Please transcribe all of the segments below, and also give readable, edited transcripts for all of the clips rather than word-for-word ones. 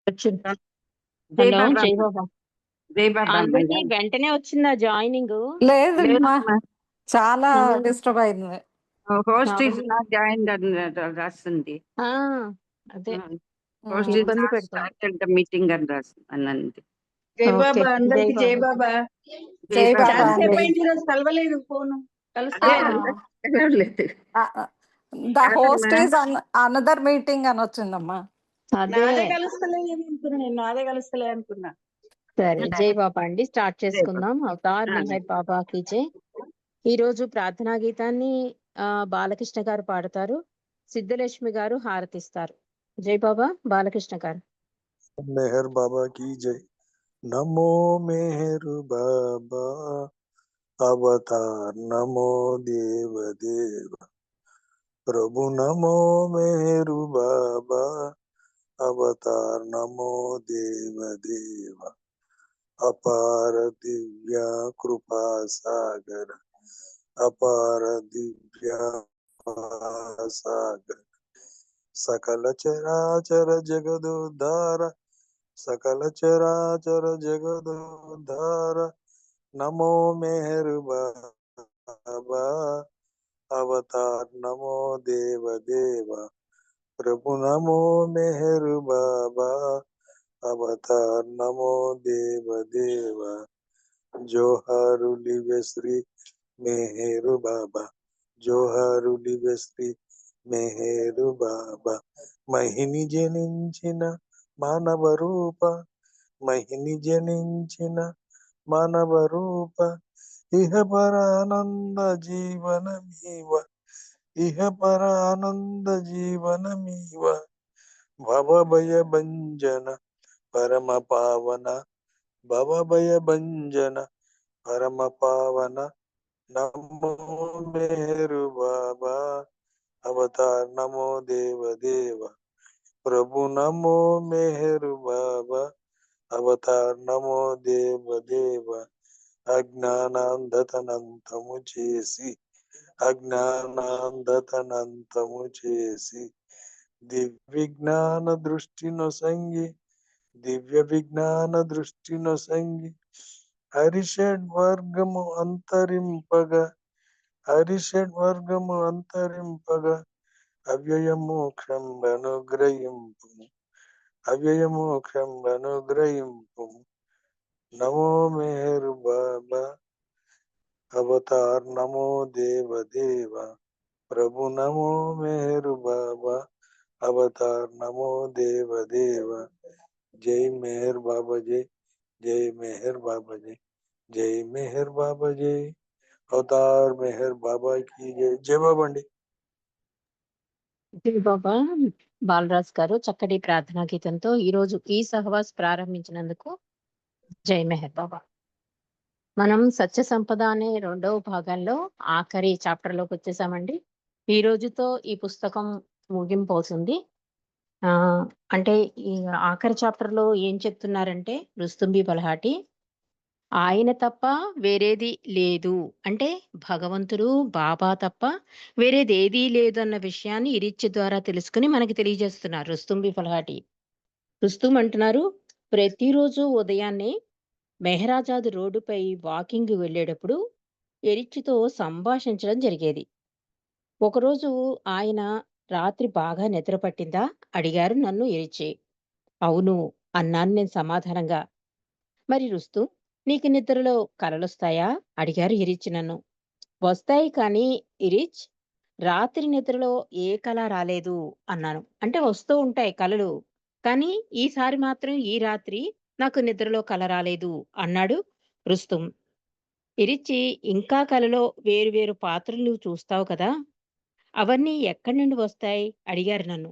వచ్చింది. జై హలో బాబా జై బాబా. జై బాబా అందరికి అమ్మయ్య. వెంటనే వచ్చిందా జాయినింగ్? లేదమ్మా, లేదమ్మా, చాలా డిస్టర్బ్ అయింది. హోస్ట్ ఇస్ అవును. నాట్ జాయిన్ అని రాస్తుంది. ఆ, అదే హోస్ట్ ఇస్ ఇబ్బంది నాట్ పెడుతుంది. స్టార్టెడ్ ద మీటింగ్ అని రాస్తుంది. జై ఓకే, బాబా, జై అందరికి జై బాబా. బాబా. జై జై బాబా బాబా చాలా సేపు అండి. అయింది ఈరోజు కలవలేదు ఫోను. అదే కలుస్తారా? లేదు ద హోస్ట్ కాదమ్మా, ఈజ్ అనదర్ మీటింగ్ అని వచ్చిందమ్మా. అదే నాదే కలుస్తలే అనుకున్నా, నేను నాదే కలుస్తలే అనుకున్నా. సరే, జై బాబా అండి. స్టార్ట్ జై బాబా. చేసుకుందాం. అవతార్ మెహర్ బాబాకి జై. ఈ రోజు ప్రార్థనా గీతాన్ని బాలకృష్ణ గారు పాడతారు. సిద్ధలక్ష్మి గారు హారతిస్తారు. జై బాబా. బాలకృష్ణ గారు. मेहर बाबा की जय। नमो मेहर बाबा अवतार, नमो देव देव प्रभु, नमो मेहर बाबा अवतार, नमो देव देव अपार दिव्या कृपा सागर, अपार दिव्या सागर सकल चराचर जगदोद्धार, सकल चराचर जगदोद्धार, नमो मेहर बाबा अवतार, नमो देव देव प्रभु, नमो मेहर बाबा अवतार, नमो देव देव जोहारुलिवे श्री मेहर बाबा, जोहारुलिवे श्री मेहर बाबा महिनी जनिंచిన మానవ రూప, మహిని జనించిన మానవ రూప, ఇహ పరానంద జీవనమీవ, ఇహ పరానంద జీవనమీవ భవభయ భంజన పరమ పావన, భవభయ భంజన పరమ పావన, నమో మేరు బాబా अवतार, नमो देव देव प्रभु, नमो मेहर बाबा अवतार, नमो देव देव అజ్ఞానాంధతనంతము చేసి, అజ్ఞానాంధతనంతము చేసి దివ్యజ్ఞాన దృష్టిను సంగి, దివ్య విజ్ఞాన దృష్టిను సంగి హరిషడ్ వర్గము అంతరింపగా, హరిషడ్వర్గము అంతరింపగా అవ్యయమోక్షం అనుగ్రహింపు, అవ్యయమోక్షం అనుగ్రహింపు, నమో మేరు బాబా అవతార్, నమో దేవ దేవ ప్రభు, నమో మేరు బాబా అవతార్, నమో దేవ దేవ జై మేహర్ బాబా జై, జై మేహర్ బాబా జై, జై మేహర్ బాబా జై, అవతార్ మెహర్ బాబా కి జై. జై బాబా అండి. జై బాబా. బాలరాజ్ గారు చక్కటి ప్రార్థనా గీతంతో ఈ రోజు ఈ సహవాస్ ప్రారంభించినందుకు జై మెహర్ బాబా. మనం సత్య సంపద అనే రెండవ భాగంలో ఆఖరి చాప్టర్ లోకి వచ్చేసామండి. ఈ రోజుతో ఈ పుస్తకం ముగింపు అవుతుంది. అంటే ఈ ఆఖరి చాప్టర్ లో ఏం చెప్తున్నారంటే, రుస్తుంబి బలహాటి ఆయన తప్ప వేరేది లేదు అంటే, భగవంతుడు బాబా తప్ప వేరేది ఏదీ లేదు అన్న విషయాన్ని ఇరిచ్చి ద్వారా తెలుసుకుని మనకి తెలియజేస్తున్నారు రుస్తుంబి బలహాటి. రుస్తుం అంటున్నారు, ప్రతిరోజు ఉదయాన్నే మెహరాజాద్ రోడ్డుపై వాకింగ్ వెళ్ళేటప్పుడు ఎరిచ్చితో సంభాషించడం జరిగేది. ఒకరోజు ఆయన రాత్రి బాగా నిద్ర పట్టిందా అడిగారు నన్ను ఎరిచి. అవును అన్నాను నేను సమాధానంగా. మరి రుస్తు, నీకు నిద్రలో కలలొస్తాయా అడిగారు ఇరిచ్ నన్ను. వస్తాయి కానీ ఇరిచ్, రాత్రి నిద్రలో ఏ కళ రాలేదు అన్నాను. అంటే వస్తూ ఉంటాయి కలలు, కానీ ఈసారి మాత్రం ఈ రాత్రి నాకు నిద్రలో కల రాలేదు అన్నాడు రుస్తుం. ఇరిచి, ఇంకా కలలో వేరు వేరు పాత్రలు చూస్తావు కదా, అవన్నీ ఎక్కడి నుండి వస్తాయి అడిగారు నన్ను.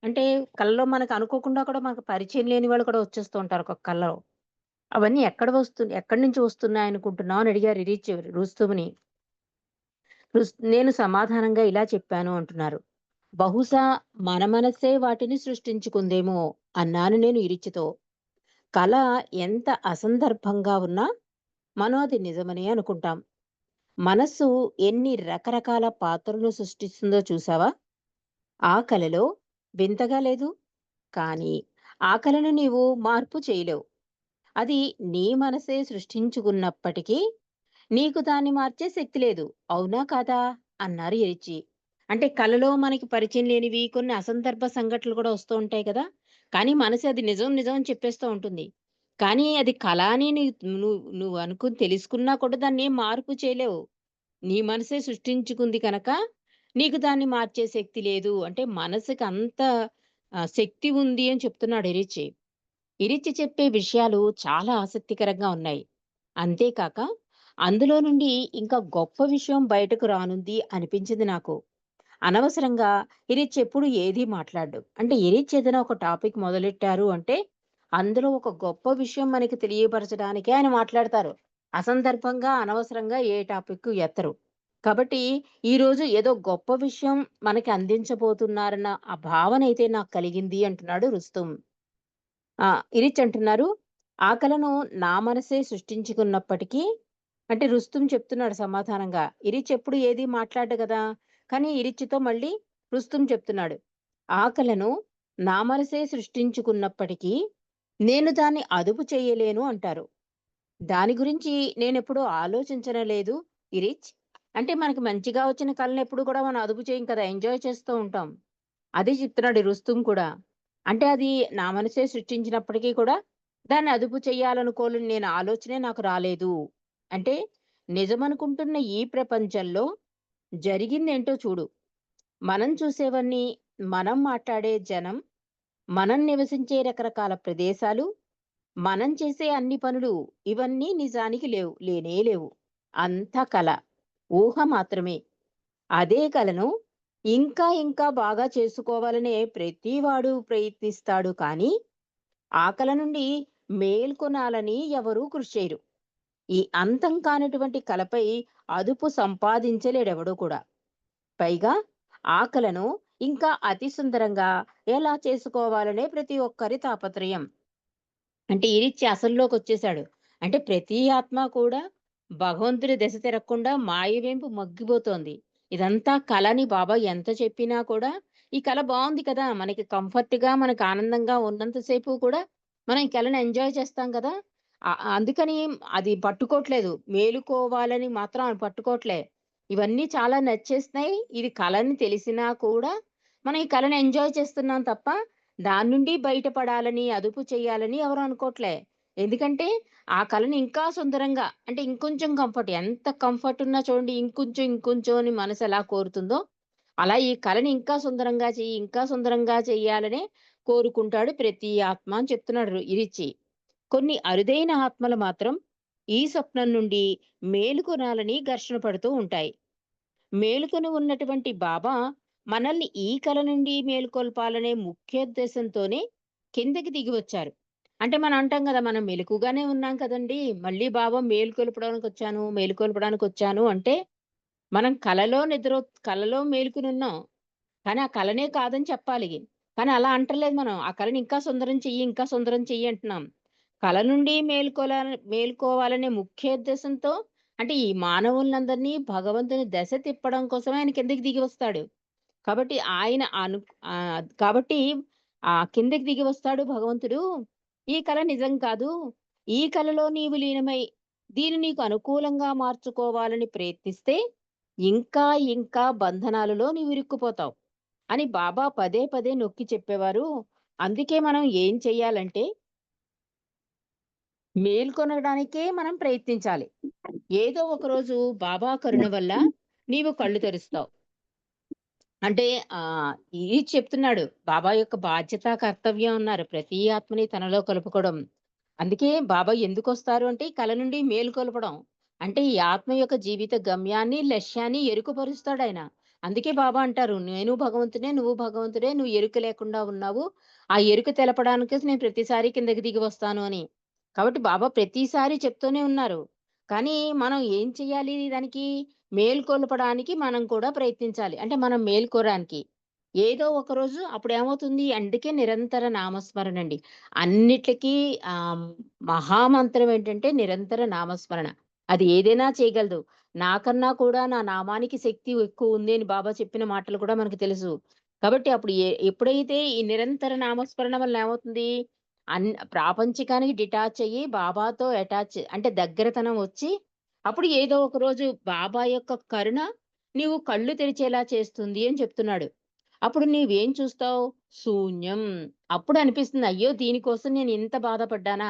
అంటే కలలో మనకు అనుకోకుండా కూడా మనకు పరిచయం లేని వాళ్ళు కూడా వచ్చేస్తూ ఉంటారు ఒక కలలో. అవన్నీ ఎక్కడి నుంచి వస్తున్నాయి అనుకుంటున్నావు అని అడిగారు ఇరిచ్ రుస్తుముని. నేను సమాధానంగా ఇలా చెప్పాను అంటున్నారు. బహుశా మన మనస్సే వాటిని సృష్టించుకుందేమో అన్నాను నేను ఇరిచితో. కళ ఎంత అసందర్భంగా ఉన్నా మనం అది నిజమని అనుకుంటాం. మనస్సు ఎన్ని రకరకాల పాత్రలను సృష్టిస్తుందో చూసావా? ఆ కళలో వింతగా లేదు, కానీ ఆ కలను నీవు మార్పు చేయలేవు. అది నీ మనసే సృష్టించుకున్నప్పటికీ నీకు దాన్ని మార్చే శక్తి లేదు. అవునా కాదా? అన్నారు ఎరిచి. అంటే కలలో మనకి పరిచయం లేనివి కొన్ని అసందర్భ సంఘటనలు కూడా వస్తూ ఉంటాయి కదా! కానీ మనసు అది నిజం, నిజం అని చెప్పేస్తూ ఉంటుంది. కానీ అది కల అని నువ్వు అనుకుని తెలుసుకున్నా కూడా దాన్నేం మార్పు చేయలేవు. నీ మనసే సృష్టించుకుంది కనుక నీకు దాన్ని మార్చే శక్తి లేదు. అంటే మనసుకి అంత శక్తి ఉంది అని చెప్తున్నాడు ఎరిచి. ఎరిచి చెప్పే విషయాలు చాలా ఆసక్తికరంగా ఉన్నాయి. అంతేకాక అందులో నుండి ఇంకా గొప్ప విషయం బయటకు రానుంది అనిపించింది నాకు. అనవసరంగా ఇరిచ్ ఎప్పుడు ఏది మాట్లాడడు. అంటే ఇరిచ్ ఏదైనా ఒక టాపిక్ మొదలెట్టారు అంటే అందులో ఒక గొప్ప విషయం మనకి తెలియపరచడానికే ఆయన మాట్లాడతారు. అసందర్భంగా, అనవసరంగా ఏ టాపిక్ ఎత్తరు. కాబట్టి ఈరోజు ఏదో గొప్ప విషయం మనకి అందించబోతున్నారన్న ఆ భావన అయితే నాకు కలిగింది అంటున్నాడు రుస్తుం. ఇరిచ్ అంటున్నారు, "ఆ కలను నా మనసే సృష్టించుకున్నప్పటికీ" అంటే రుస్తుం చెప్తున్నాడు సమాధానంగా. ఇరిచ్ ఎప్పుడు ఏది మాట్లాడడు గదా! కానీ ఇరిచ్‌తో మళ్ళీ రుస్తుం చెప్తున్నాడు. "ఆ కలను నా మనసే సృష్టించుకున్నప్పటికీ నేను దాన్ని అదుపు చేయలేను" అంటారు. దాని గురించి నేనెప్పుడూ ఆలోచించలేదు ఇరిచ్. అంటే మనకి మంచిగా వచ్చిన కళనెప్పుడు కూడా మనం అదుపు చేయం కదా! ఎంజాయ్ చేస్తూ ఉంటాం. అదే చెప్తున్నాడు ఈ రుస్తుం కూడా. అంటే అది నా మనసే సృష్టించినప్పటికీ కూడా దాన్ని అదుపు చేయాలనుకోలేని నేను ఆలోచనే నాకు రాలేదు. అంటే నిజమనుకుంటున్న ఈ ప్రపంచంలో జరిగిందేంటో చూడు. మనం చూసేవన్నీ, మనం మాట్లాడే జనం, మనం నివసించే రకరకాల ప్రదేశాలు, మనం చేసే అన్ని పనులు ఇవన్నీ నిజానికి లేవు. లేనే లేవు. అంతా కల. ఊహ మాత్రమే. అదే కలను ఇంకా ఇంకా బాగా చేసుకోవాలనే ప్రతివాడు ప్రయత్నిస్తాడు కానీ, ఆ కల నుండి మేల్కొనాలని ఎవరూ కృషి చేయరు. ఈ అంతం కానటువంటి కలపై అదుపు సంపాదించలేడెవడూ కూడా. పైగా ఆ కలను ఇంకా అతి సుందరంగా ఎలా చేసుకోవాలనే ప్రతి ఒక్కరి తాపత్రయం. అంటే ఇరిచ్చి అసల్లోకొచ్చేసాడు. అంటే ప్రతి ఆత్మ కూడా భగవంతుడి దశ తిరగకుండా మాయవైపు మగ్గిపోతోంది. ఇదంతా కల అని బాబా ఎంత చెప్పినా కూడా, ఈ కల బావుంది కదా! మనకి కంఫర్ట్‌గా, మనకు ఆనందంగా ఉన్నంత సేపు కూడా మనం ఈ కలని ఎంజాయ్ చేస్తాం కదా! అందుకని అది పట్టుకోవట్లేదు. మేలుకోవాలని మాత్రం అది పట్టుకోవట్లే. ఇవన్నీ చాలా నచ్చేస్తున్నాయి. ఇది కల అని తెలిసినా కూడా మనం ఈ కలని ఎంజాయ్ చేస్తున్నాం తప్ప దాని నుండి బయటపడాలని, అదుపు చేయాలని ఎవరు అనుకోవట్లే. ఎందుకంటే, ఆ కళని ఇంకా సుందరంగా అంటే ఇంకొంచెం కంఫర్ట్ ఎంత కంఫర్ట్ ఉన్నా చూడండి ఇంకొంచెం, ఇంకొంచెం అని మనసు ఎలా కోరుతుందో, అలా ఈ కళని ఇంకా సుందరంగా చెయ్యి, ఇంకా సుందరంగా చెయ్యాలనే కోరుకుంటాడు ప్రతి ఆత్మ అని చెప్తున్నాడు ఇరిచి. కొన్ని అరుదైన ఆత్మలు మాత్రం ఈ స్వప్నం నుండి మేలుకొనాలని ఘర్షణ పడుతూ ఉంటాయి. మేలుకొని ఉన్నటువంటి బాబా మనల్ని ఈ కల నుండి మేలుకొల్పాలనే ముఖ్యోద్దేశంతోనే కిందకి దిగి వచ్చారు. అంటే మనం అంటాం కదా! మనం మెలకుగానే ఉన్నాం కదండీ! మళ్ళీ బాబా మేలుకొల్పడానికి వచ్చాను అంటే, మనం కలలో మేలుకొనున్నాం. కానీ ఆ కలనే కాదని చెప్పాలి. కానీ అలా అంటలేదు మనం. ఆ కలని ఇంకా సుందరం చెయ్యి, ఇంకా సుందరం చెయ్యి అంటున్నాం. కల నుండి మేలుకోవాలనే ముఖ్యోద్దేశంతో అంటే ఈ మానవులందరినీ భగవంతుని దశ తిప్పడం కోసమే ఆయన కిందకి దిగి వస్తాడు. కాబట్టి కాబట్టి కిందకి దిగి వస్తాడు భగవంతుడు. ఈ కల నిజం కాదు. ఈ కలలో నీవు లీనమై దీన్ని నీకు అనుకూలంగా మార్చుకోవాలని ప్రయత్నిస్తే ఇంకా ఇంకా బంధనాలలో నీవు ఇరుక్కుపోతావు అని బాబా పదే పదే నొక్కి చెప్పేవారు. అందుకే మనం ఏం చెయ్యాలంటే మేల్కొనడానికే మనం ప్రయత్నించాలి. ఏదో ఒకరోజు బాబా కరుణ వల్ల నీవు కళ్ళు తెరుస్తావు. అంటే ఇది చెప్తున్నాడు. బాబా యొక్క బాధ్యత, కర్తవ్యం అన్నారు. ప్రతి ఆత్మని తనలో కలుపుకోవడం. అందుకే బాబా ఎందుకొస్తారు అంటే ఈ కల నుండి మేలుకొల్పడం. అంటే ఈ ఆత్మ యొక్క జీవిత గమ్యాన్ని, లక్ష్యాన్ని ఎరుకుపరుస్తాడాయన. అందుకే బాబా అంటారు, "నేను భగవంతుడే, నువ్వు భగవంతుడే, నువ్వు ఎరుక లేకుండా ఉన్నావు. ఆ ఎరుక తెలపడానికి నేను ప్రతిసారి కిందకి దిగి వస్తాను" అని. కాబట్టి బాబా ప్రతిసారి చెప్తూనే ఉన్నారు. కానీ మనం ఏం చెయ్యాలి దానికి? మేల్కొల్పడానికి మనం కూడా ప్రయత్నించాలి. అంటే మనం మేల్కోరానికి. ఏదో ఒకరోజు అప్పుడేమవుతుంది అందుకే నిరంతర నామస్మరణండి. అన్నిట్లికి ఆహ్, మహామంత్రం ఏంటంటే నిరంతర నామస్మరణ. అది ఏదైనా చేయగలదు. నాకన్నా కూడా నా నామానికి శక్తి ఎక్కువుంది అని బాబా చెప్పిన మాటలు కూడా మనకు తెలుసు. కాబట్టి అప్పుడు ఎప్పుడైతే ఈ నిరంతర నామస్మరణ వల్ల ఏమవుతుంది? ప్రాపంచికానికి డిటాచ్ అయ్యి బాబాతో అటాచ్ అంటే దగ్గరతనం వచ్చి, అప్పుడు ఏదో ఒక రోజు బాబా యొక్క కరుణ నీవు కళ్ళు తెరిచేలా చేస్తుంది అని చెప్తున్నాడు. అప్పుడు నీవేం చూస్తావు? శూన్యం. అప్పుడు అనిపిస్తుంది, అయ్యో! దీనికోసం నేను ఇంత బాధపడ్డానా?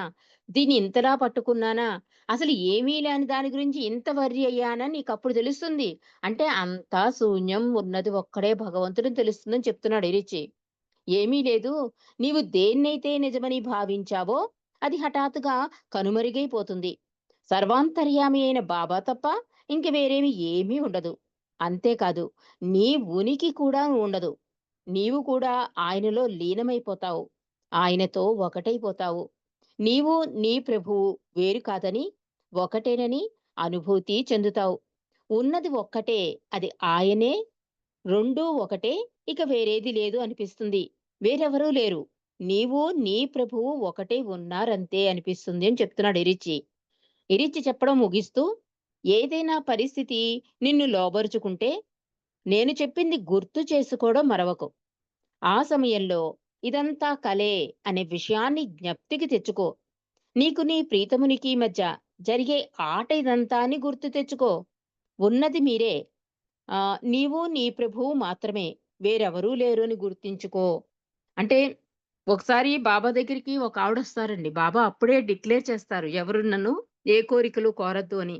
దీన్ని ఇంతలా పట్టుకున్నానా? అసలు ఏమీ లేని దాని గురించి ఇంత వర్రీ అయ్యానని నీకప్పుడు తెలుస్తుంది. అంటే అంతా శూన్యం, ఉన్నది ఒక్కడే భగవంతుడని తెలుస్తుందని చెప్తున్నాడు ఇరిచి. ఏమీ లేదు. నీవు దేన్నైతే నిజమని భావించావో అది హఠాత్తుగా కనుమరుగైపోతుంది. సర్వాంతర్యామి అయిన బాబా తప్ప ఇంక వేరేమి ఏమీ ఉండదు. అంతేకాదు నీ ఉనికి కూడా ఉండదు. నీవు కూడా ఆయనలో లీనమైపోతావు. ఆయనతో ఒకటైపోతావు. నీవు నీ ప్రభువు వేరు కాదని, ఒకటేనని అనుభూతి చెందుతావు. ఉన్నది ఒక్కటే, అది ఆయనే. రెండూ ఒకటే, ఇక వేరేది లేదు అనిపిస్తుంది. వేరెవరూ లేరు. నీవు నీ ప్రభువు ఒకటే ఉన్నారంతే అనిపిస్తుంది అని చెప్తున్నాడు ఇరిచి. ఇరిచి చెప్పడం ముగిస్తూ, ఏదైనా పరిస్థితి నిన్ను లోబరుచుకుంటే నేను చెప్పింది గుర్తు చేసుకోవడం మరవకు. ఆ సమయంలో ఇదంతా కలే అనే విషయాన్ని జ్ఞప్తికి తెచ్చుకో. నీకు నీ ప్రీతమునికి మధ్య జరిగే ఆట ఇదంతా అని గుర్తు తెచ్చుకో. ఉన్నది మీరే. నీవు నీ ప్రభువు మాత్రమే, వేరెవరూ లేరు అని గుర్తించుకో. అంటే ఒకసారి బాబా దగ్గరికి ఒక ఆవిడొస్తారండి. బాబా అప్పుడే డిక్లేర్ చేస్తారు, ఎవరు నన్ను ఏ కోరికలు కోరద్దు అని.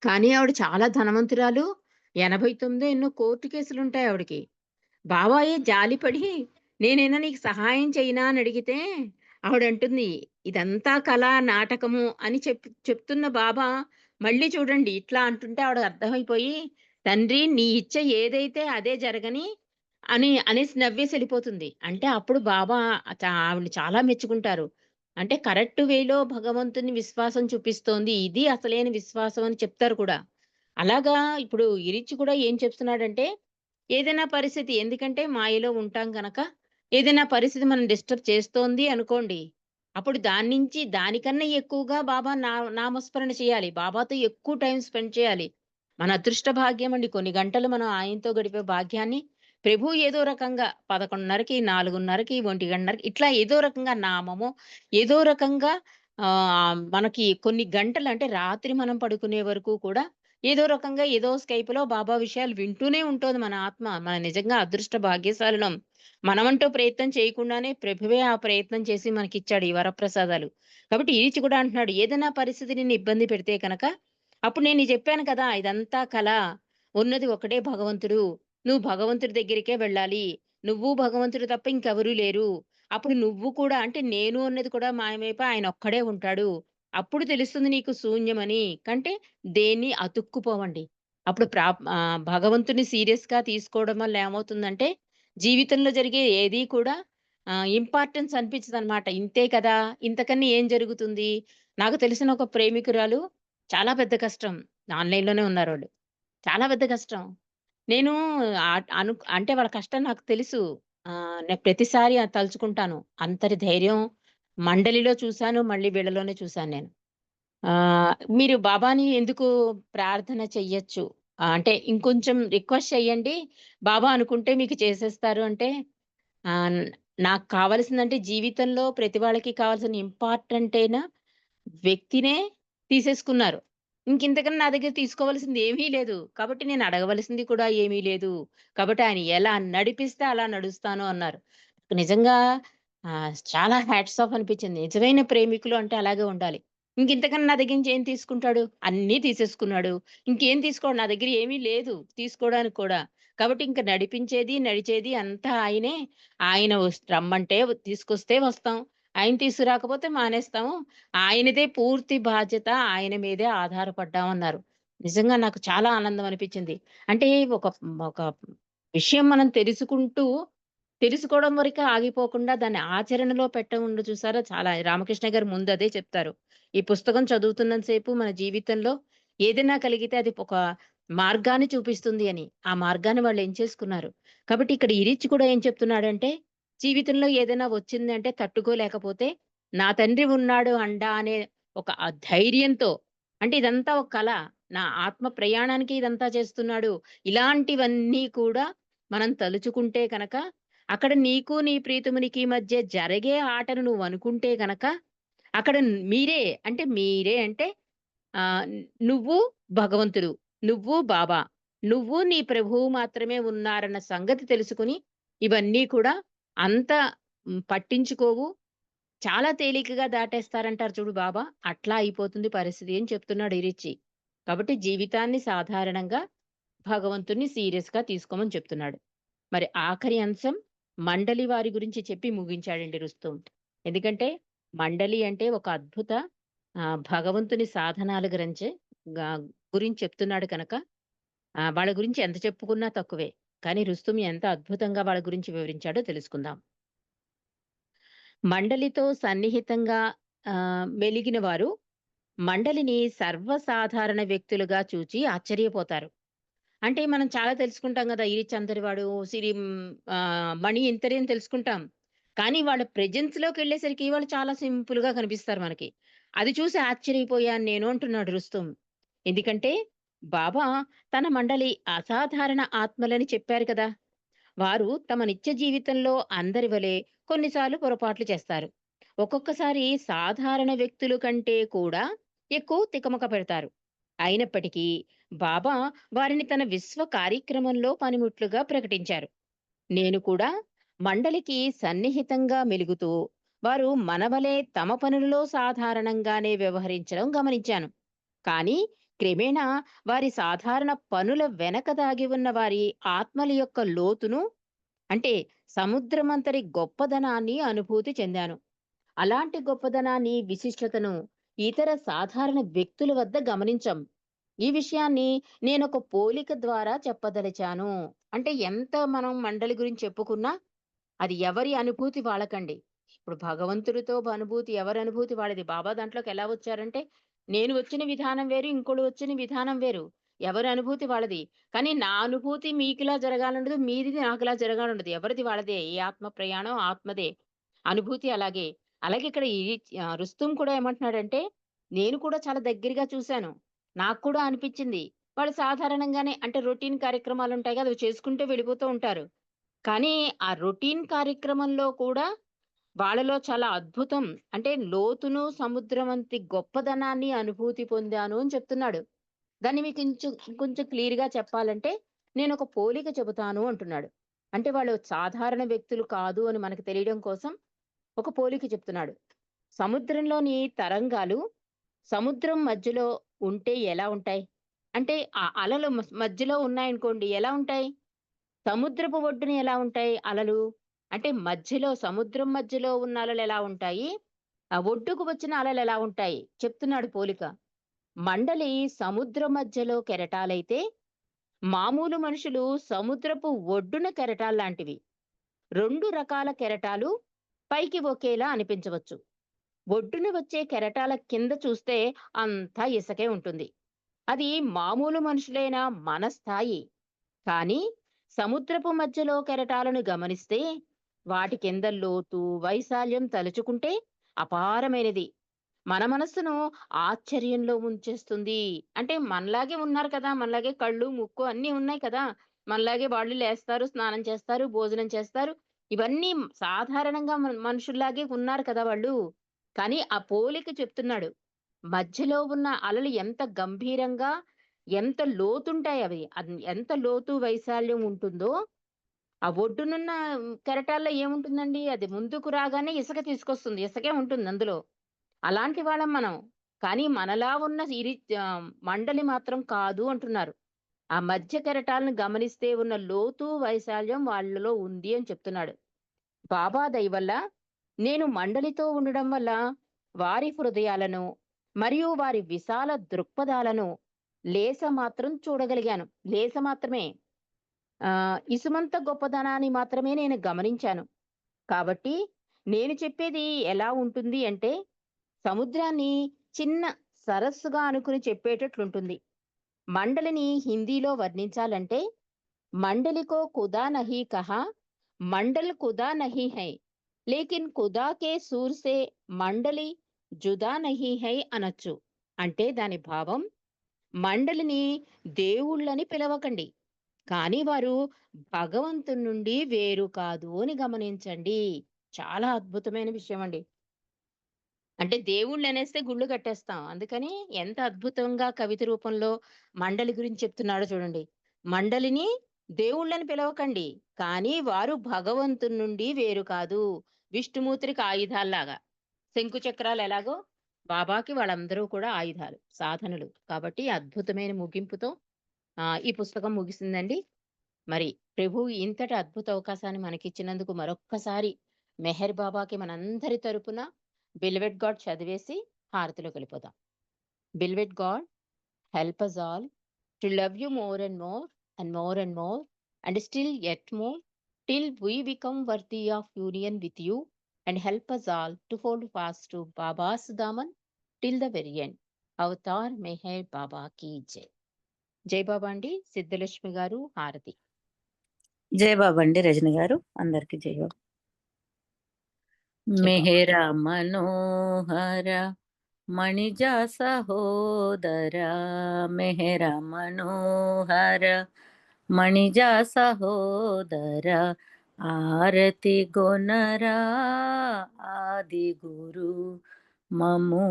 కానీ ఆవిడ చాలా ధనవంతురాలు. 89 ఎన్నో కోర్టు కేసులుంటాయి ఆవిడకి. బాబాయే జాలిపడి, నేనైనా నీకు సహాయం చేయనా అని అడిగితే ఆవిడంటుంది, ఇదంతా కళ, నాటకము అని చెప్తున్న బాబా మళ్ళీ చూడండి ఇట్లా అంటుంటే ఆవిడ అర్థమైపోయి, తండ్రి నీ ఇచ్చ ఏదైతే అదే జరగని అనేసి నవ్వేసి వెళ్ళిపోతుంది. అంటే అప్పుడు బాబా ఆవిడని చాలా మెచ్చుకుంటారు. అంటే కరెక్ట్ వేలో భగవంతుని విశ్వాసం చూపిస్తోంది. ఇది అసలైన విశ్వాసం అని చెప్తారు కూడా. అలాగా ఇప్పుడు ఇరిచి కూడా ఏం చెప్తున్నాడంటే, ఏదైనా పరిస్థితి ఎందుకంటే మాయలో ఉంటాం గనక, ఏదైనా పరిస్థితి మనం డిస్టర్బ్ చేస్తోంది అనుకోండి, అప్పుడు దాన్నించి దానికన్నా ఎక్కువగా బాబా నామస్మరణ చేయాలి. బాబాతో ఎక్కువ టైం స్పెండ్ చేయాలి. మన అదృష్ట భాగ్యం అండి. కొన్ని గంటలు మనం ఆయనతో గడిపే భాగ్యాన్ని ప్రభువు ఏదో రకంగా 11:30కి, 4:30కి, 1:00కి ఇట్లా ఏదో రకంగా నామము, ఏదో రకంగా మనకి కొన్ని గంటలు అంటే రాత్రి మనం పడుకునే వరకు కూడా ఏదో రకంగా ఏదో స్కైప్‌లో బాబా విషయాలు వింటూనే ఉంటోంది మన ఆత్మ. మన నిజంగా అదృష్ట భాగ్యశాలులం. మనమంటూ ప్రయత్నం చేయకుండానే ప్రభువే ఆ ప్రయత్నం చేసి మనకిచ్చాడు ఈ వరప్రసాదాలు. కాబట్టి ఈచి కూడా అంటున్నాడు, ఏదైనా పరిస్థితి నిన్ను ఇబ్బంది పెడితే కనుక, అప్పుడు నేను చెప్పాను కదా! ఇదంతా కల. ఉన్నది ఒకడే భగవంతుడు. నువ్వు భగవంతుడి దగ్గరికే వెళ్ళాలి. నువ్వు భగవంతుడు తప్ప ఇంకెవరూ లేరు. అప్పుడు నువ్వు కూడా అంటే నేను అన్నది కూడా మాయమైపోయి ఆయనొక్కడే ఉంటాడు. అప్పుడు తెలుస్తుంది నీకు శూన్యమని. కంటే దేన్ని అతుక్కుపోవండి. అప్పుడు భగవంతుడిని సీరియస్‌గా తీసుకోవడం వల్ల ఏమవుతుందంటే, జీవితంలో జరిగే ఏది కూడా ఇంపార్టెన్స్ అనిపించదనమాట. ఇంతే కదా! ఇంతకన్నా ఏం జరుగుతుంది? నాకు తెలిసిన ఒక ప్రేమికురాలు చాలా పెద్ద కష్టం. ఆన్‌లైన్‌లోనే ఉన్నారాళ్ళు. చాలా పెద్ద కష్టం. నేను అంటే వాళ్ళ కష్టం నాకు తెలుసు. నేను ప్రతిసారి అది తలుచుకుంటాను. అంతటి ధైర్యం మండలిలో చూసాను. మళ్ళీ వీళ్ళలోనే చూసాను నేను. మీరు బాబాని ఎందుకు ప్రార్థన చెయ్యొచ్చు. అంటే ఇంకొంచెం రిక్వెస్ట్ చెయ్యండి. బాబా అనుకుంటే మీకు చేసేస్తారు అంటే, ఆహ్, నాకు కావాల్సిందంటే జీవితంలో ప్రతి వాళ్ళకి కావాల్సిన ఇంపార్టెంట్ అయిన వ్యక్తినే తీసేసుకున్నారు. ఇంకింతకన్నా నా దగ్గర తీసుకోవాల్సింది ఏమీ లేదు. కాబట్టి నేను అడగవలసింది కూడా ఏమీ లేదు. కాబట్టి ఆయన ఎలా నడిపిస్తే అలా నడుస్తాను అన్నారు. నిజంగా చాలా హ్యాట్స్ ఆఫ్ అనిపించింది. నిజమైన ప్రేమికులు అంటే అలాగే ఉండాలి. ఇంకింతకన్నా నా దగ్గర నుంచి ఏం తీసుకుంటాడు? అన్నీ తీసేసుకున్నాడు. ఇంకేం తీసుకోడు. నా దగ్గర ఏమీ లేదు తీసుకోవడానికి కూడా. కాబట్టి ఇంక నడిపించేది, నడిచేది అంతా ఆయనే. ఆయన రమ్మంటే తీసుకొస్తే వస్తాం. ఆయన తీసుకురాకపోతే మానేస్తాము. ఆయనదే పూర్తి బాధ్యత. ఆయన మీదే ఆధారపడ్డామన్నారు. నిజంగా నాకు చాలా ఆనందం అనిపించింది. అంటే ఒక ఒక విషయం మనం తెలుసుకోవడం వరకే ఆగిపోకుండా దాన్ని ఆచరణలో పెట్టకుండా చూసారా చాలా రామకృష్ణ గారు ముందు అదే చెప్తారు. ఈ పుస్తకం చదువుతున్నంత సేపు మన జీవితంలో ఏదైనా కలిగితే అది ఒక మార్గాన్ని చూపిస్తుంది అని. ఆ మార్గాన్ని వాళ్ళు ఎంచేసుకున్నారు. కాబట్టి ఇక్కడ ఇరిచ్ కూడా ఏం చెప్తున్నాడంటే, జీవితంలో ఏదైనా వచ్చిందంటే తట్టుకోలేకపోతే నా తండ్రి ఉన్నాడు అండా అనే ఒక ధైర్యంతో అంటే ఇదంతా ఒక కల. నా ఆత్మ ప్రయాణానికి ఇదంతా చేస్తున్నాడు. ఇలాంటివన్నీ కూడా మనం తలుచుకుంటే కనుక అక్కడ నీకు నీ ప్రీతమునికి మధ్య జరిగే ఆటను నువ్వు అనుకుంటే గనక అక్కడ మీరే అంటే నువ్వు భగవంతుడు, నువ్వు బాబా, నువ్వు నీ ప్రభువు మాత్రమే ఉన్నారన్న సంగతి తెలుసుకుని ఇవన్నీ కూడా అంత పట్టించుకోవు, చాలా తేలికగా దాటేస్తారంటారు చూడు బాబా, అట్లా అయిపోతుంది పరిస్థితి అని చెప్తున్నాడు ఇరిచి. కాబట్టి జీవితాన్ని సాధారణంగా భగవంతుణ్ణి సీరియస్ గా తీసుకోమని చెప్తున్నాడు. మరి ఆఖరి అంశం మండలి వారి గురించి చెప్పి ముగించాడండి రుస్తుం. ఎందుకంటే మండలి అంటే ఒక అద్భుత భగవంతుని సాధనాల గురించి చెప్తున్నాడు కనుక వాళ్ళ గురించి ఎంత చెప్పుకున్నా తక్కువే. కానీ రుస్తుం ఎంత అద్భుతంగా వాళ్ళ గురించి వివరించాడో తెలుసుకుందాం. మండలితో సన్నిహితంగా మెలిగిన వారు మండలిని సర్వసాధారణ వ్యక్తులుగా చూచి ఆశ్చర్యపోతారు. అంటే మనం చాలా తెలుసుకుంటాం కదా, ఇరిచందరివాడు, సిరి మణి ఇంతరే అని తెలుసుకుంటాం. కానీ వాళ్ళ ప్రెజెన్స్ లోకి వెళ్ళేసరికి వాళ్ళు చాలా సింపుల్ గా కనిపిస్తారు మనకి. అది చూసి ఆశ్చర్యపోయాను నేను అంటున్నాడు రుస్తుం. ఎందుకంటే బాబా తన మండలి అసాధారణ ఆత్మలని చెప్పారు కదా. వారు తమ నిత్య జీవితంలో అందరి వలె కొన్నిసార్లు పొరపాట్లు చేస్తారు. ఒక్కొక్కసారి సాధారణ వ్యక్తుల కంటే కూడా ఎక్కువ తికమక పెడతారు. అయినప్పటికీ బాబా వారిని తన విశ్వ కార్యక్రమంలో పనిముట్లుగా ప్రకటించారు. నేను కూడా మండలికి సన్నిహితంగా మెలుగుతూ వారు మనవలే తమ పనులలో సాధారణంగానే వ్యవహరించడం గమనించాను. కానీ క్రమేణా వారి సాధారణ పనుల వెనక దాగి ఉన్న వారి ఆత్మల యొక్క లోతును, అంటే సముద్రమంతరి గొప్పదనాన్ని అనుభూతి చెందాను. అలాంటి గొప్పదనాన్ని, విశిష్టతను ఇతర సాధారణ వ్యక్తుల వద్ద గమనించం. ఈ విషయాన్ని నేనొక పోలిక ద్వారా చెప్పదలిచాను. అంటే ఎంత మనం మండలి గురించి చెప్పుకున్నా అది ఎవరి అనుభూతి వాళ్ళకండి. ఇప్పుడు భగవంతుడితో అనుభూతి ఎవరి అనుభూతి వాళ్ళది. బాబా దాంట్లోకి ఎలా వచ్చారంటే నేను వచ్చిన విధానం వేరు, ఇంకోడు వచ్చిన విధానం వేరు. ఎవరి అనుభూతి వాళ్ళది. కానీ నా అనుభూతి మీకులా జరగాలండదు, మీది నాకులా జరగాలండదు. ఎవరిది వాళ్ళదే. ఏ ఆత్మ ప్రయాణం ఆత్మదే. అనుభూతి అలాగే. అలాగే ఇక్కడ రుస్తుం కూడా ఏమంటున్నాడంటే నేను కూడా చాలా దగ్గరగా చూశాను. నాకు కూడా అనిపించింది. వాళ్ళు సాధారణంగానే అంటే రొటీన్ కార్యక్రమాలు ఉంటాయి కదా, అవి చేసుకుంటూ వెళ్ళిపోతూ ఉంటారు. కానీ ఆ రొటీన్ కార్యక్రమంలో కూడా వాళ్ళలో చాలా అద్భుతం, అంటే లోతును సముద్రం వంటి గొప్పదనాన్ని అనుభూతి పొందాను అని చెప్తున్నాడు. దాన్ని మీకు కొంచెం క్లియర్ గా చెప్పాలంటే నేను ఒక పోలిక చెబుతాను అంటున్నాడు. అంటే వాళ్ళు సాధారణ వ్యక్తులు కాదు అని మనకు తెలియడం కోసం ఒక పోలిక చెప్తున్నాడు. సముద్రంలోని తరంగాలు సముద్రం మధ్యలో ఉంటే ఎలా ఉంటాయి? అంటే ఆ అలలు మధ్యలో ఉన్నాయనుకోండి, ఎలా ఉంటాయి? సముద్రపు ఒడ్డున ఎలా ఉంటాయి అలలు? అంటే మధ్యలో సముద్రం మధ్యలో ఉన్న అలలు ఎలా ఉంటాయి? ఆ ఒడ్డుకు వచ్చిన అలలు ఎలా ఉంటాయి? చెప్తున్నాడు పోలిక. మండలి సముద్ర మధ్యలో కెరటాలైతే మామూలు మనుషులు సముద్రపు ఒడ్డున కెరటాల్లాంటివి. 2 రకాల కెరటాలు పైకి ఒకేలా అనిపించవచ్చు. ఒడ్డున వచ్చే కెరటాల కింద చూస్తే అంతా ఇసుకే ఉంటుంది. అది మామూలు మనుషులైన మన స్థాయి. కానీ సముద్రపు మధ్యలో కెరటాలను గమనిస్తే వాటి కింద లోతు, వైశాల్యం తలుచుకుంటే అపారమైనది. మన మనస్సును ఆశ్చర్యంలో ఉంచేస్తుంది. అంటే మనలాగే ఉన్నారు కదా, మనలాగే కళ్ళు, ముక్కు అన్నీ ఉన్నాయి కదా, మనలాగే వాళ్ళు లేస్తారు, స్నానం చేస్తారు, భోజనం చేస్తారు, ఇవన్నీ సాధారణంగా మనుషుల్లాగే ఉన్నారు కదా వాళ్ళు. కానీ ఆ పోలిక చెప్తున్నాడు. మధ్యలో ఉన్న అలలు ఎంత గంభీరంగా, ఎంత లోతుంటాయి అవి. ఎంత లోతు వైశాల్యం ఉంటుందో ఆ ఒడ్డునున్న కెరటాల్లో ఏముంటుందండి? అది ముందుకు రాగానే ఇసుక తీసుకొస్తుంది. ఇసుకే ఉంటుంది అందులో. అలాంటి వాళ్ళం మనం. కానీ మనలా ఉన్న మండలి మాత్రం కాదు అంటున్నారు. ఆ మధ్య కెరటాలను గమనిస్తే ఉన్న లోతు, వైశాల్యం వాళ్ళలో ఉంది అని చెప్తున్నాడు. బాబా దయ వల్ల నేను మండలితో ఉండడం వల్ల వారి హృదయాలను మరియు వారి విశాల దృక్పథాలను లేస మాత్రం చూడగలిగాను. లేస మాత్రమే. ఇసుమంత గొప్పదనాన్ని మాత్రమే నేను గమనించాను. కాబట్టి నేను చెప్పేది ఎలా ఉంటుంది అంటే సముద్రాన్ని చిన్న సరస్సుగా అనుకుని చెప్పేటట్లుంటుంది. మండలిని హిందీలో వర్ణించాలంటే మండలికో ఖుదా నహీ కహా, మండల్ ఖుదా నహీ హై, లేకిన్ ఖుదా కే సూర్ సే మండలి జుదా నహీ హై అనొచ్చు. అంటే దాని భావం మండలిని దేవుళ్ళని పిలవకండి, కానీ వారు భగవంతుని నుండి వేరు కాదు అని గమనించండి. చాలా అద్భుతమైన విషయం అండి. అంటే దేవుళ్ళు అనేస్తే గుళ్ళు కట్టేస్తాం. అందుకని ఎంత అద్భుతంగా కవిత రూపంలో మండలి గురించి చెప్తున్నాడో చూడండి. మండలిని దేవుళ్ళని పిలవకండి. కానీ వారు భగవంతుని నుండి వేరు కాదు. విష్ణుమూర్తికి ఆయుధాల్లాగా. శంకు చక్రాలు ఎలాగో బాబాకి వాళ్ళందరూ కూడా ఆయుధాలు, సాధనలు. కాబట్టి అద్భుతమైన ముగింపుతో ఈ పుస్తకం ముగిసిందండి. మరి ప్రభువు ఇంతటి అద్భుత అవకాశాన్ని మనకిచ్చినందుకు మరొక్కసారి మెహర్ బాబాకి మనందరి తరపున బిల్వెడ్ గాడ్ చదివేసి హారతిలోకి వెళ్ళిపోదాం. బిల్వెడ్ God, help us all to love you more and more and more and more and still yet more till we become worthy of union with you, and help us all to hold fast to Baba's Daman till the very end. Avatar Meher Baba కీ జై. జై బాబా అండి. సిద్ధలక్ష్మి గారు హారతి. జై బాబా అండి రజని గారు, అందరికి జై బాబా. మెహరా మనోహర మణిజ సహోదర, మెహరా మనోహర మణిజ సహోదర, ఆరతి గొనరా ఆది గురు మము,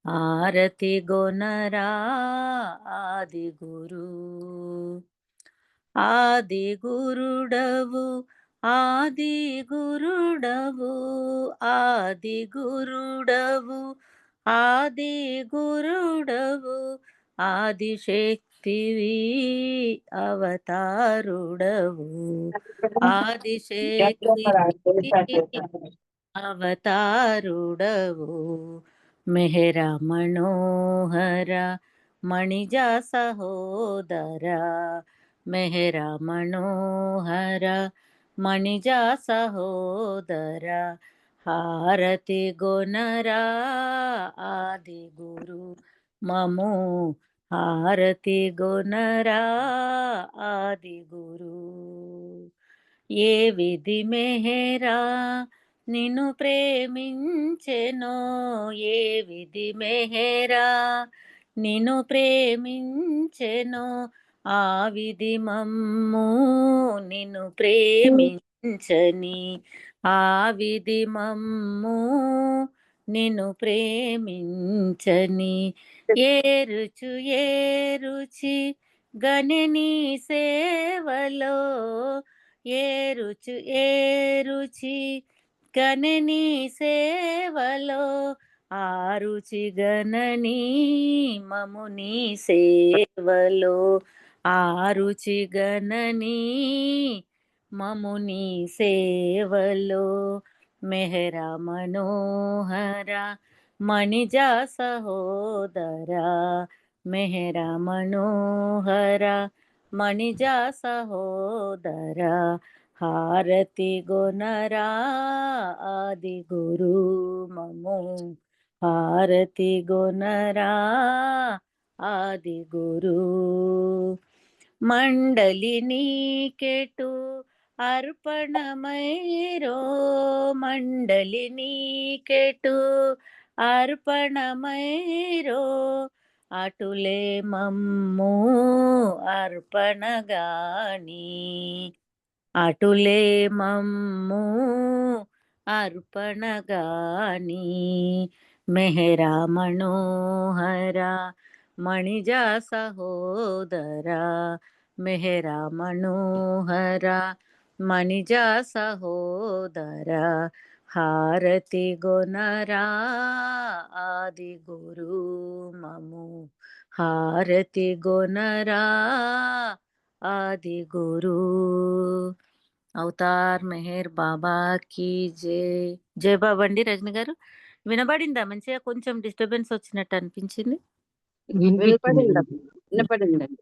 ఆరతి గొనరా ఆది గురు. ఆది గురుడవు ఆది గురుడవు ఆది గురుడవు ఆది గురుడవు, ఆదిశక్తివి అవతారుడవు, ఆదిశక్తి అవతారుడవు. మెహరా మనోహర మణిజ సహోదర, మెహరా మనోహర మణిజ సహోదర, హారతి గొనరా ఆది గురు మము, హారతి గొనరా ఆది గురు. ఏ విధి మెహరా నిన్ను ప్రేమించెనో, ఏ విధి మెహరా నిన్ను ప్రేమించెనో, ఆ విధి మమ్ము నిన్ను ప్రేమించని, ఆ విధి మమ్ము నిన్ను ప్రేమించని. ఏ రుచి ఏ రుచి గణని సేవలో, ఏ రుచి ఏ రుచి గణని సేవలో, ఆ రుచి గణని మముని సేవలో, ఆ రుచి గణని మముని సేవలో. మెహరా మనోహర మణిజ సహోదర, మెహరా మనోహర మణిజ సహోదర, హారతి గొనరా ఆది గురు మము, హారతి గొనరా ఆది గురు. మండలి నీకెటు అర్పణమైరో, మండలి నీకెటు అర్పణమైరో, అటులే మమ్ము అర్పణగాని, అటులే మమ్ము అర్పణగాని. మెహరా మనోహర మణిజ సహోదర, మెహరా మనోహర మణిజ సహోదర, హారతి గొనరా ఆది గురు మము, హారతి గొనరా ఆది గురు. అవతార్ మెహర్ బాబా కి జై. జై బాబా అండి రజని గారు. వినబడిందా మంచిగా? కొంచెం డిస్టర్బెన్స్ వచ్చినట్టు అనిపించింది. వినపడిందండి. వినపడిందండి.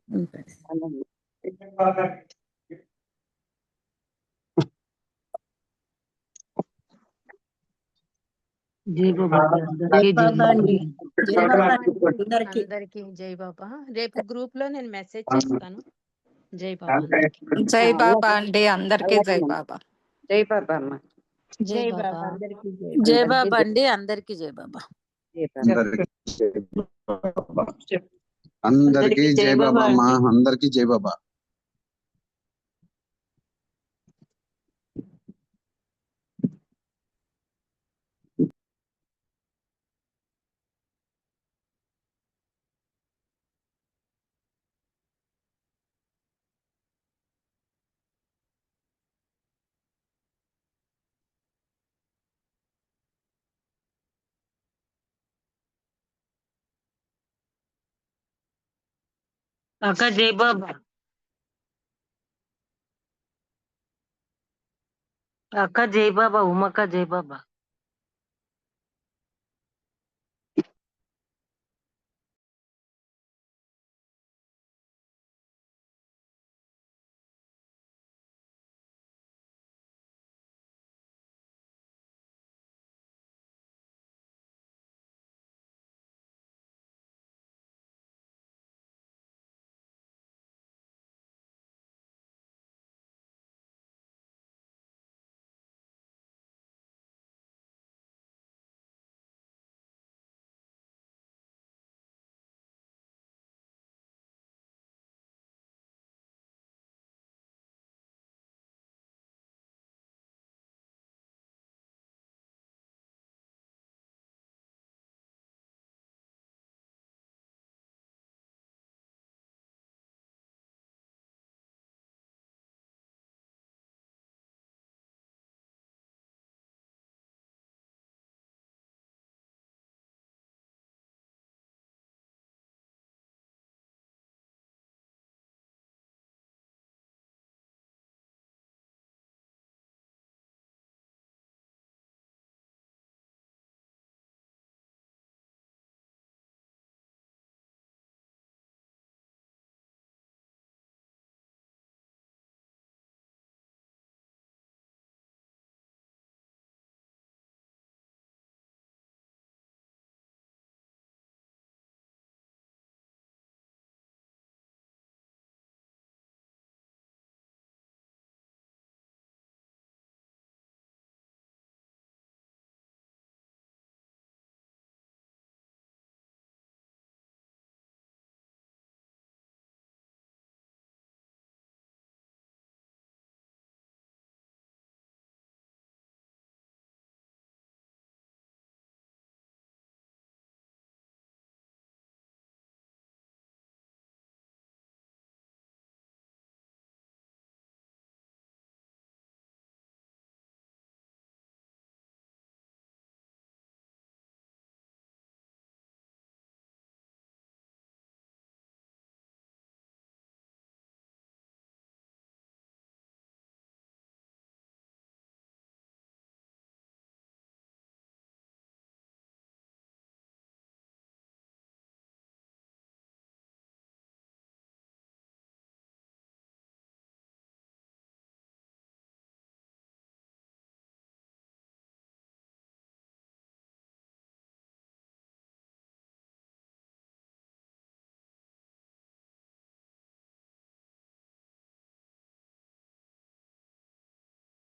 జై బాబా అందరికీ జై బాబా. అందరికీ అందరికీ జై బాబా. రేపు గ్రూప్ లో నేను మెసేజ్ చేస్తాను. జై బాబా అందరికీ. జై బాబా అండి, అందరికీ జై బాబా. జై బాబా అమ్మ. జై బాబా. అందరికీ జై బాబా అండి, అందరికి జై బాబా. జై బాబా. అందరికీ జై బాబా అమ్మా, అందరికీ జై బాబా. అక్క జై బాబా. అక్క జై బాబా, ఉమక్క జై బాబా.